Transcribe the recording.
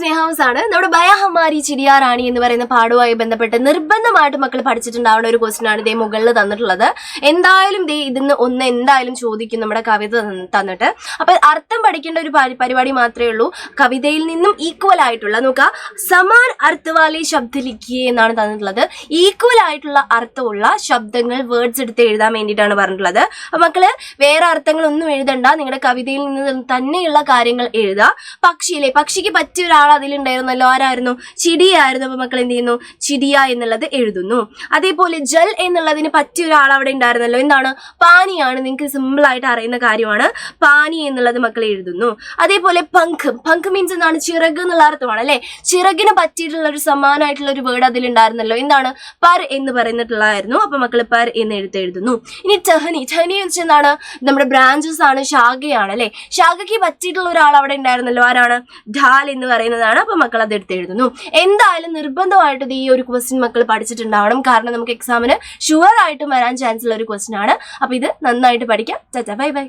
സ്നേഹാംസ് ആണ്. നമ്മുടെ ബയ ഹമാരി ചിടിയാ റാണി എന്ന് പറയുന്ന പാഠവുമായി ബന്ധപ്പെട്ട് നിർബന്ധമായിട്ട് മക്കൾ പഠിച്ചിട്ടുണ്ടാവുന്ന ഒരു ക്വസ്റ്റ്യൻ ആണ് ഇതേ മുകളിൽ തന്നിട്ടുള്ളത്. എന്തായാലും ഇതിന്ന് ഒന്ന് എന്തായാലും ചോദിക്കും നമ്മുടെ കവിത തന്നിട്ട്. അപ്പൊ അർത്ഥം പഠിക്കേണ്ട ഒരു പരിപാടി മാത്രമേ ഉള്ളൂ. കവിതയിൽ നിന്നും ഈക്വൽ ആയിട്ടുള്ള നോക്കുക, സമാൻ അർത്ഥവാലി ശബ്ദ ലിഖിയെ എന്നാണ് തന്നിട്ടുള്ളത്. ഈക്വൽ ആയിട്ടുള്ള അർത്ഥമുള്ള ശബ്ദങ്ങൾ വേർഡ്സ് എടുത്ത് എഴുതാൻ വേണ്ടിയിട്ടാണ് പറഞ്ഞിട്ടുള്ളത്. അപ്പൊ മക്കള് വേറെ അർത്ഥങ്ങളൊന്നും എഴുതണ്ട, നിങ്ങളുടെ കവിതയിൽ നിന്ന് തന്നെയുള്ള കാര്യങ്ങൾ എഴുതുക. പക്ഷിക്ക് പറ്റിയ ഒരാൾ അതിലുണ്ടായിരുന്നല്ലോ, ആരായിരുന്നു? ചിടിയായിരുന്നു. അപ്പൊ മക്കൾ എന്ത് ചെയ്യുന്നു? ചിടിയ എന്നുള്ളത് എഴുതുന്നു. അതേപോലെ ജൽ എന്നുള്ളതിന് പറ്റിയ ഒരാൾ അവിടെ ഉണ്ടായിരുന്നല്ലോ, എന്താണ്? പാനിയാണ്. നിങ്ങൾക്ക് സിമ്പിൾ ആയിട്ട് അറിയുന്ന കാര്യമാണ്. പാനി എന്നുള്ളത് മക്കൾ എഴുതുന്നു. അതേപോലെ പങ്ക് മീൻസ് എന്താണ്? ചിറക് എന്നുള്ള അർത്ഥമാണ് അല്ലെ. ചിറകിന് പറ്റിയിട്ടുള്ള ഒരു സമാനമായിട്ടുള്ള ഒരു വേർഡ് അതിലുണ്ടായിരുന്നല്ലോ, എന്താണ്? പർ എന്ന് പറയുന്നിട്ടുള്ളതായിരുന്നു. അപ്പൊ മക്കൾ പർ എന്ന് എഴുതുന്നു. ഇനി ടഹനി വെച്ചാൽ എന്താണ്? നമ്മുടെ ബ്രാഞ്ചസ് ആണ്, ശാഖയാണ് അല്ലെ. ശാഖയ്ക്ക് പറ്റിയിട്ടുള്ള ഒരാൾ അവിടെ ഉണ്ടായിരുന്നല്ലോ, ആരാണ്? ഢാൽ എന്ന് പറയുന്നതാണ്. അപ്പൊ മക്കൾ അത് എടുത്ത് എഴുതുന്നു. എന്തായാലും നിർബന്ധമായിട്ട് ഈ ഒരു ക്വസ്റ്റ്യൻ മക്കൾ പഠിച്ചിട്ടുണ്ടാവണം. കാരണം നമുക്ക് എക്സാമിന് ഷുവർ ആയിട്ടും വരാൻ ചാൻസ് ഉള്ള ഒരു ക്വസ്റ്റ്യൻ ആണ്. അപ്പൊ ഇത് നന്നായിട്ട് പഠിക്കാം. Bye bye.